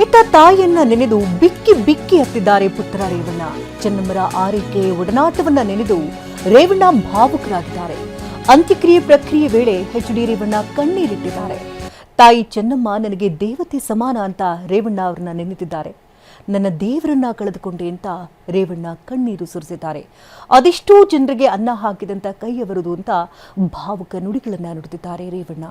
ಇತ್ತ ತಾಯಿಯನ್ನ ನೆನೆದು ಬಿಕ್ಕಿ ಬಿಕ್ಕಿ ಹತ್ತಿದ್ದಾರೆ ಪುತ್ರ ರೇವಣ್ಣ. ಚೆನ್ನಮ್ಮರ ಆರೈಕೆ ಒಡನಾಟವನ್ನ ನೆನೆದು ರೇವಣ್ಣ ಭಾವುಕರಾಗಿದ್ದಾರೆ. ಅಂತ್ಯಕ್ರಿಯೆ ಪ್ರಕ್ರಿಯೆ ವೇಳೆ ಎಚ್.ಡಿ. ರೇವಣ್ಣ ಕಣ್ಣೀರಿಟ್ಟಿದ್ದಾರೆ. ತಾಯಿ ಚೆನ್ನಮ್ಮ ನನಗೆ ದೇವತೆ ಸಮಾನ ಅಂತ ರೇವಣ್ಣ ಅವರನ್ನ ನೆನೆದಿದ್ದಾರೆ. ನನ್ನ ದೇವರನ್ನ ಕಳೆದುಕೊಂಡೆ ಅಂತ ರೇವಣ್ಣ ಕಣ್ಣೀರು ಸುರಿಸಿದ್ದಾರೆ. ಅದೆಷ್ಟೋ ಜನರಿಗೆ ಅನ್ನ ಹಾಕಿದಂತ ಕೈಯವರದು ಅಂತ ಭಾವುಕ ನುಡಿಗಳನ್ನ ನುಡಿದಿದ್ದಾರೆ ರೇವಣ್ಣ.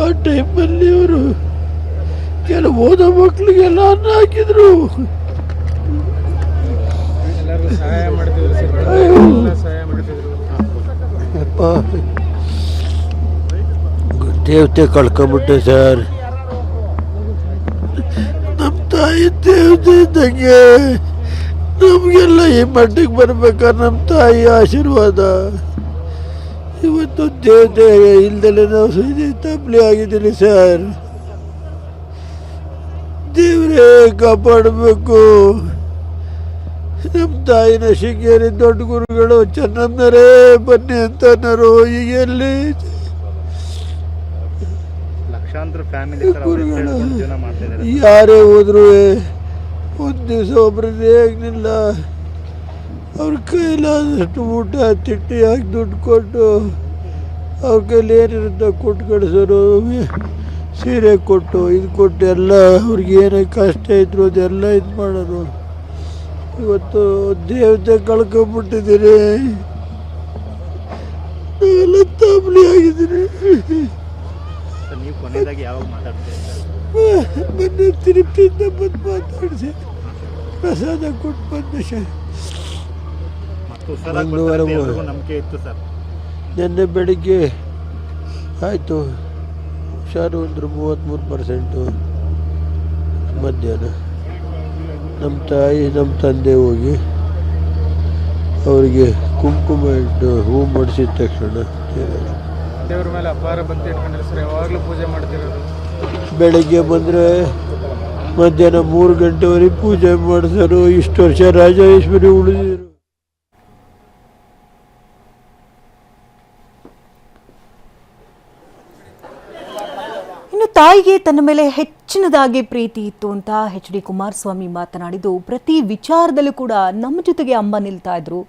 ಆ ಟೈಮಲ್ಲಿ ಅವರು ಕೆಲವು ಓದೋ ಮಕ್ಕಳಿಗೆಲ್ಲ ಅನ್ನ ಹಾಕಿದ್ರು. ದೇವತೆ ಕಳ್ಕೊಂಬಿಟ್ಟೆ ಸರ್. ನಮ್ಮ ತಾಯಿ ದೇವತೆ ಇದ್ದಂಗೆ ನಮಗೆಲ್ಲ ಈ ಮಟ್ಟಿಗೆ ಬರ್ಬೇಕಾದ್ರೆ ನಮ್ಮ ತಾಯಿ ಆಶೀರ್ವಾದ. ಇವತ್ತು ದೇವತೆ ಇಲ್ದಲೆ ನಾವು ತಪ್ಪಲಿ ಆಗಿದ್ದೀನಿ ಸರ್. ದೇವರೇ ಕಾಪಾಡಬೇಕು. ನಮ್ಮ ತಾಯಿನ ಶೃಂಗೇರಿ ದೊಡ್ಡ ಗುರುಗಳು ಚೆನ್ನಮ್ಮನರೇ ಬನ್ನಿ ಅಂತನರು. ಈಗ ಎಲ್ಲಿ ಗುರುಗಳು ಯಾರೇ ಹೋದ್ರು ಒಂದು ದಿವಸ ಒಬ್ಬರದ್ದೇ ಆಗಲಿಲ್ಲ. ಅವ್ರ ಕೈಲಾದಷ್ಟು ಊಟ ತಿಟ್ಟಿ ಹಾಕಿ ದುಡ್ಡು ಕೊಟ್ಟು ಅವ್ರ ಕೈಲಿ ಏನಿರುತ್ತೆ ಕೊಟ್ಟು ಕಳಿಸೋರು. ಸೀರೆ ಕೊಟ್ಟು ಇದು ಕೊಟ್ಟು ಎಲ್ಲ ಅವ್ರಿಗೆ ಏನೇ ಕಷ್ಟ ಇದ್ರು ಅದೆಲ್ಲ ಇದು ಮಾಡೋರು. ಇವತ್ತು ದೇವತೆ ಕಳ್ಕೊಂಡ್ಬಿಟ್ಟಿದ್ದೀರಿ. ನಾವೆಲ್ಲ ತಾಮ್ಲಿ ಆಗಿದ್ದೀರಿ. ಮೊನ್ನೆ ತಿರುಪ್ತಿಯಿಂದ ಬಂದು ಮಾತಾಡಿಸಿ ಪ್ರಸಾದ ಕೊಟ್ಟು ಬಂದೆ ಸರ್. ನಿನ್ನೆ ಬೆಳಿಗ್ಗೆ ಆಯಿತು ಹುಷಾರು ಅಂದ್ರೆ 33%. ಮಧ್ಯಾಹ್ನ ನಮ್ಮ ತಾಯಿ ನಮ್ಮ ತಂದೆ ಹೋಗಿ ಅವರಿಗೆ ಕುಂಕುಮ ಇಟ್ಟು ಹೂ ಮಾಡಿಸಿದ ತಕ್ಷಣ ದೇವ್ರ ಮೇಲೆ ಅಪಾರ ಭಕ್ತಿ ಇಟ್ಕೊಂಡಿಲ್ಲ ಸರ್. ಯಾವಾಗಲೂ ಪೂಜೆ ಮಾಡ್ತಿರೋದು. ಬೆಳಗ್ಗೆ ಬಂದರೆ ಮಧ್ಯಾಹ್ನ 3 ಗಂಟೆವರೆಗೆ ಪೂಜೆ ಮಾಡಿಸೋರು. ಇಷ್ಟು ವರ್ಷ ರಾಜೇಶ್ವರಿ ಉಳಿದಿರು. ಇನ್ನು ತಾಯಿಗೆ ತನ್ನ ಮೇಲೆ ಹೆಚ್ಚಿನದಾಗಿ ಪ್ರೀತಿ ಇತ್ತು ಅಂತ ಎಚ್.ಡಿ. ಕುಮಾರಸ್ವಾಮಿ ಮಾತನಾಡಿದ್ದು, ಪ್ರತಿ ವಿಚಾರದಲ್ಲೂ ಕೂಡ ನಮ್ಮ ಜೊತೆಗೆ ಅಮ್ಮ ನಿಲ್ತಾ ಇದ್ರು.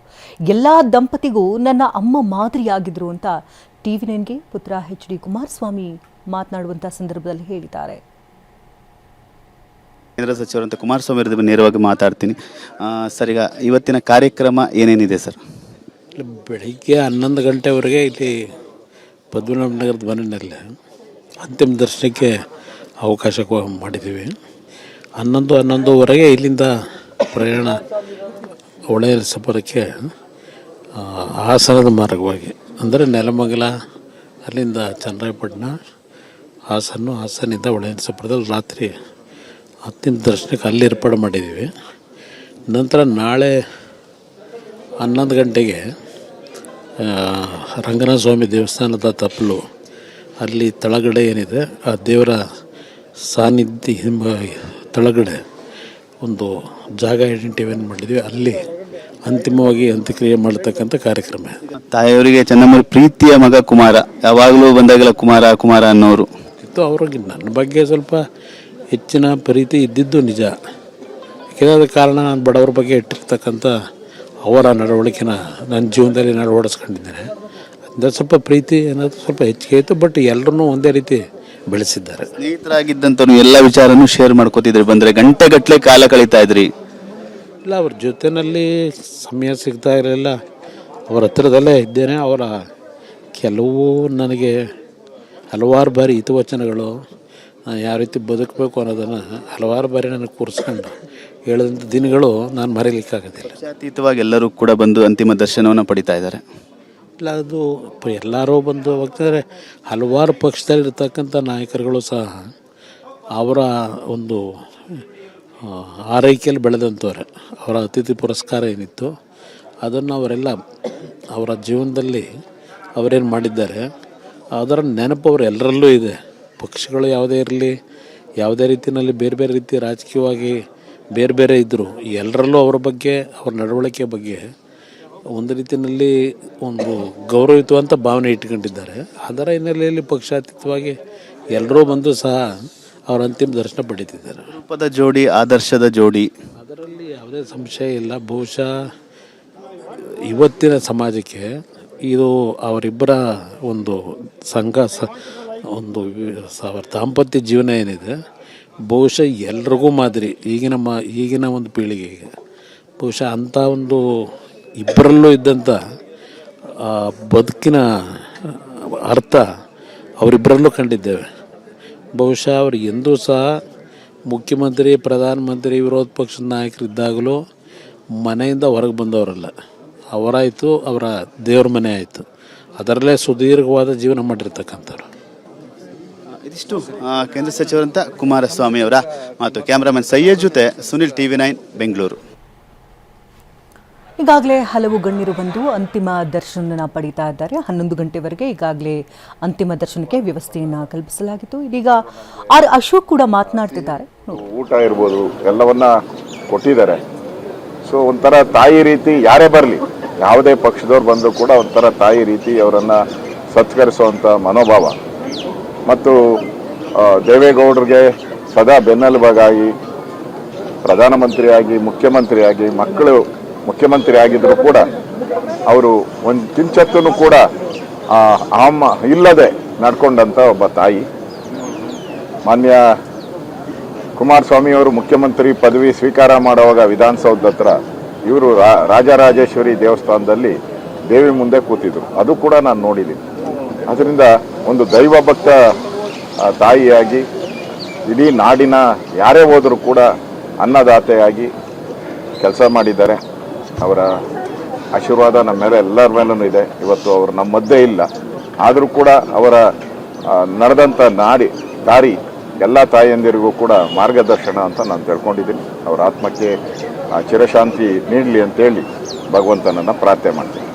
ಎಲ್ಲಾ ದಂಪತಿಗೂ ನನ್ನ ಅಮ್ಮ ಮಾದರಿಯಾಗಿದ್ರು ಅಂತ TV9ಗೆ ಪುತ್ರ ಎಚ್.ಡಿ. ಕುಮಾರಸ್ವಾಮಿ ಮಾತನಾಡುವಂತ ಸಂದರ್ಭದಲ್ಲಿ ಹೇಳಿದ್ದಾರೆ. ಕೇಂದ್ರ ಸಚಿವರಂತ ಕುಮಾರಸ್ವಾಮಿ ಅವರ ನೇರವಾಗಿ ಮಾತಾಡ್ತೀನಿ ಸರ್. ಈಗ ಇವತ್ತಿನ ಕಾರ್ಯಕ್ರಮ ಏನೇನಿದೆ ಸರ್? ಬೆಳಿಗ್ಗೆ 11 ಗಂಟೆವರೆಗೆ ಇಲ್ಲಿ ಪದ್ಮನಾಭ ನಗರದ ಮನೆಯಲ್ಲಿ ಅಂತಿಮ ದರ್ಶನಕ್ಕೆ ಅವಕಾಶ ಮಾಡಿದ್ದೀವಿ. 11:11ವರೆಗೆ ಇಲ್ಲಿಂದ ಪ್ರಯಾಣ ಹೊಳೆನರಸೀಪುರಕ್ಕೆ ಹಾಸನದ ಮಾರ್ಗವಾಗಿ, ಅಂದರೆ ನೆಲಮಂಗಲ, ಅಲ್ಲಿಂದ ಚನ್ನರಾಯಪಟ್ಟಣ, ಹಾಸನಿಂದ ಹೊಳೆನರಸೀಪುರದಲ್ಲಿ ರಾತ್ರಿ ಅಂತಿಮ ದರ್ಶನಕ್ಕೆ ಅಲ್ಲಿ ಏರ್ಪಾಡು ಮಾಡಿದ್ದೀವಿ. ನಂತರ ನಾಳೆ 11 ಗಂಟೆಗೆ ರಂಗನಾಥ ಸ್ವಾಮಿ ದೇವಸ್ಥಾನದ ತಪ್ಪಲು ಅಲ್ಲಿ ತಳಗಡೆ ಏನಿದೆ ಆ ದೇವರ ಸಾನ್ನಿಧ್ಯ ತಳಗಡೆ ಒಂದು ಜಾಗ ಐಡೆಂಟಿಫೈ ಮಾಡಿದ್ವಿ. ಅಲ್ಲಿ ಅಂತಿಮವಾಗಿ ಅಂತ್ಯಕ್ರಿಯೆ ಮಾಡತಕ್ಕಂಥ ಕಾರ್ಯಕ್ರಮ. ತಾಯಿಯವರಿಗೆ ಚೆನ್ನಮ್ಮ ಪ್ರೀತಿಯ ಮಗ ಕುಮಾರ, ಯಾವಾಗಲೂ ಬಂದಾಗೆಲ್ಲ ಕುಮಾರ ಕುಮಾರ ಅನ್ನೋರು ಇತ್ತು. ಅವ್ರಿಗೆ ನನ್ನ ಬಗ್ಗೆ ಸ್ವಲ್ಪ ಹೆಚ್ಚಿನ ಪ್ರೀತಿ ಇದ್ದಿದ್ದು ನಿಜ. ಯಾಕೆಂದರೆ ಕಾರಣ ನಾನು ಬಡವರ ಬಗ್ಗೆ ಇಟ್ಟಿರ್ತಕ್ಕಂಥ ಅವರ ನಡವಳಿಕೆನ ನನ್ನ ಜೀವನದಲ್ಲಿ ನಾನು ಓಡಿಸ್ಕೊಂಡಿದ್ದೇನೆ. ಅದರಿಂದ ಸ್ವಲ್ಪ ಪ್ರೀತಿ ಅನ್ನೋದು ಸ್ವಲ್ಪ ಹೆಚ್ಚಿಗೆ ಇತ್ತು. ಬಟ್ ಎಲ್ಲರೂ ಒಂದೇ ರೀತಿ ಬೆಳೆಸಿದ್ದಾರೆ. ಸ್ನೇಹಿತರಾಗಿದ್ದಂಥವ್ರು ಎಲ್ಲ ವಿಚಾರನೂ ಶೇರ್ ಮಾಡ್ಕೋತಿದ್ರಿ, ಬಂದರೆ ಗಂಟೆಗಟ್ಟಲೆ ಕಾಲ ಕಳೀತಾ ಇದ್ರಿ. ಇಲ್ಲ, ಅವ್ರ ಜೊತೆಯಲ್ಲಿ ಸಮಯ ಸಿಗ್ತಾ ಇರಲಿಲ್ಲ. ಅವರ ಹತ್ರದಲ್ಲೇ ಇದ್ದೇನೆ. ಅವರ ಕೆಲವು ನನಗೆ ಹಲವಾರು ಬಾರಿ ಹಿತವಚನಗಳು, ನಾನು ಯಾವ ರೀತಿ ಬದುಕಬೇಕು ಅನ್ನೋದನ್ನು ಹಲವಾರು ಬಾರಿ ನನಗೆ ಕೂರಿಸ್ಕೊಂಡು ಹೇಳಿದಂಥ ದಿನಗಳು ನಾನು ಮರೀಲಿಕ್ಕಾಗೋದಿಲ್ಲ. ಅತೀತವಾಗಿ ಎಲ್ಲರೂ ಕೂಡ ಬಂದು ಅಂತಿಮ ದರ್ಶನವನ್ನು ಪಡಿತಾ ಇದ್ದಾರೆ. ಇಲ್ಲ, ಅದು ಎಲ್ಲರೂ ಬಂದು ಹೋಗ್ತಿದ್ದಾರೆ. ಹಲವಾರು ಪಕ್ಷದಲ್ಲಿರ್ತಕ್ಕಂಥ ನಾಯಕರುಗಳು ಸಹ ಅವರ ಒಂದು ಆರೈಕೆಯಲ್ಲಿ ಬೆಳೆದಂಥವ್ರೆ. ಅವರ ಅತಿಥಿ ಪುರಸ್ಕಾರ ಏನಿತ್ತು ಅದನ್ನು ಅವರೆಲ್ಲ ಅವರ ಜೀವನದಲ್ಲಿ ಅವರೇನು ಮಾಡಿದ್ದಾರೆ ಅದರ ನೆನಪು ಅವರು ಎಲ್ಲರಲ್ಲೂ ಇದೆ. ಪಕ್ಷಗಳು ಯಾವುದೇ ಇರಲಿ, ಯಾವುದೇ ರೀತಿಯಲ್ಲಿ ಬೇರೆ ಬೇರೆ ರೀತಿ ರಾಜಕೀಯವಾಗಿ ಬೇರೆ ಬೇರೆ ಇದ್ದರು, ಎಲ್ಲರಲ್ಲೂ ಅವರ ಬಗ್ಗೆ, ಅವ್ರ ನಡವಳಿಕೆ ಬಗ್ಗೆ ಒಂದು ರೀತಿಯಲ್ಲಿ ಒಂದು ಗೌರವಿಸುವಂಥ ಭಾವನೆ ಇಟ್ಕೊಂಡಿದ್ದಾರೆ. ಅದರ ಹಿನ್ನೆಲೆಯಲ್ಲಿ ಪಕ್ಷಾತೀತವಾಗಿ ಎಲ್ಲರೂ ಬಂದು ಸಹ ಅವರ ಅಂತಿಮ ದರ್ಶನ ಪಡೀತಿದ್ದಾರೆ. ರೂಪದ ಜೋಡಿ, ಆದರ್ಶದ ಜೋಡಿ, ಅದರಲ್ಲಿ ಯಾವುದೇ ಸಂಶಯ ಇಲ್ಲ. ಬಹುಶಃ ಇವತ್ತಿನ ಸಮಾಜಕ್ಕೆ ಇದು ಅವರಿಬ್ಬರ ಒಂದು ಅವರ ದಾಂಪತ್ಯ ಜೀವನ ಏನಿದೆ, ಬಹುಶಃ ಎಲ್ರಿಗೂ ಮಾದರಿ. ಈಗಿನ ಒಂದು ಪೀಳಿಗೆಗೆ ಬಹುಶಃ ಅಂಥ ಒಂದು ಇಬ್ಬರಲ್ಲೂ ಇದ್ದಂಥ ಬದುಕಿನ ಅರ್ಥ ಅವರಿಬ್ಬರಲ್ಲೂ ಕಂಡಿದ್ದೇವೆ. ಬಹುಶಃ ಅವರು ಎಂದೂ ಸಹ ಮುಖ್ಯಮಂತ್ರಿ, ಪ್ರಧಾನಮಂತ್ರಿ, ವಿರೋಧ ಪಕ್ಷದ ನಾಯಕರಿದ್ದಾಗಲೂ ಮನೆಯಿಂದ ಹೊರಗೆ ಬಂದವರಲ್ಲ. ಅವರಾಯಿತು, ಅವರ ದೇವ್ರ ಮನೆ ಆಯಿತು, ಅದರಲ್ಲೇ ಸುದೀರ್ಘವಾದ ಜೀವನ ಮಾಡಿರ್ತಕ್ಕಂಥವ್ರು. ಇದಿಷ್ಟು ಕೇಂದ್ರ ಸಚಿವರಂತ ಕುಮಾರಸ್ವಾಮಿ ಅವರ ಮಾತು. ಕ್ಯಾಮ್ರಾಮನ್ ಸಯ್ಯದ್ ಜೊತೆ ಸುನಿಲ್, TV9 ಬೆಂಗಳೂರು. ಈಗಾಗಲೇ ಹಲವು ಗಣ್ಯರು ಬಂದು ಅಂತಿಮ ದರ್ಶನ ಪಡೀತಾ ಇದ್ದಾರೆ. 11 ಗಂಟೆವರೆಗೆ ಈಗಾಗಲೇ ಅಂತಿಮ ದರ್ಶನಕ್ಕೆ ವ್ಯವಸ್ಥೆಯನ್ನು ಕಲ್ಪಿಸಲಾಗಿತ್ತು. ಇದೀಗ ಆರ್ ಅಶೋಕ್ ಕೂಡ ಮಾತನಾಡ್ತಿದ್ದಾರೆ. ಊಟ ಇರ್ಬೋದು, ಎಲ್ಲವನ್ನ ಕೊಟ್ಟಿದ್ದಾರೆ. ಸೊ ಒಂಥರ ತಾಯಿ ರೀತಿ ಯಾರೇ ಬರಲಿ, ಯಾವುದೇ ಪಕ್ಷದವ್ರು ಬಂದರೂ ಕೂಡ ಒಂಥರ ತಾಯಿ ರೀತಿ ಅವರನ್ನು ಸತ್ಕರಿಸುವಂಥ ಮನೋಭಾವ ಮತ್ತು ದೇವೇಗೌಡರಿಗೆ ಸದಾ ಬೆನ್ನೆಲುಬಾಗಿ ಪ್ರಧಾನಮಂತ್ರಿಯಾಗಿ, ಮುಖ್ಯಮಂತ್ರಿಯಾಗಿ, ಮಕ್ಕಳು ಮುಖ್ಯಮಂತ್ರಿ ಆಗಿದ್ದರೂ ಕೂಡ ಅವರು ಒಂದು ಕಿಂಚತ್ತೂ ಕೂಡ ಇಲ್ಲದೆ ನಡ್ಕೊಂಡಂಥ ಒಬ್ಬ ತಾಯಿ. ಮಾನ್ಯ ಕುಮಾರಸ್ವಾಮಿಯವರು ಮುಖ್ಯಮಂತ್ರಿ ಪದವಿ ಸ್ವೀಕಾರ ಮಾಡುವಾಗ ವಿಧಾನಸೌಧದ ಹತ್ರ ಇವರು ರಾಜರಾಜೇಶ್ವರಿ ದೇವಸ್ಥಾನದಲ್ಲಿ ದೇವಿ ಮುಂದೆ ಕೂತಿದ್ರು. ಅದು ಕೂಡ ನಾನು ನೋಡಿದ್ದೀನಿ. ಅದರಿಂದ ಒಂದು ದೈವಭಕ್ತ ತಾಯಿಯಾಗಿ ಇಡೀ ನಾಡಿನ ಯಾರೇ ಹೋದರೂ ಕೂಡ ಅನ್ನದಾತೆಯಾಗಿ ಕೆಲಸ ಮಾಡಿದ್ದಾರೆ. ಅವರ ಆಶೀರ್ವಾದ ನಮ್ಮ ಮೇಲೆ ಎಲ್ಲರ ಮೇಲೂ ಇದೆ. ಇವತ್ತು ಅವರು ನಮ್ಮ ಮಧ್ಯೆ ಇಲ್ಲ, ಆದರೂ ಕೂಡ ಅವರ ನಡೆದಂಥ ದಾರಿ ಎಲ್ಲ ತಾಯಿಯಂದಿರಿಗೂ ಕೂಡ ಮಾರ್ಗದರ್ಶನ ಅಂತ ನಾನು ತಿಳ್ಕೊಂಡಿದ್ದೀನಿ. ಅವರ ಆತ್ಮಕ್ಕೆ ಚಿರಶಾಂತಿ ನೀಡಲಿ ಅಂತೇಳಿ ಭಗವಂತನನ್ನು ಪ್ರಾರ್ಥನೆ ಮಾಡ್ತೀನಿ.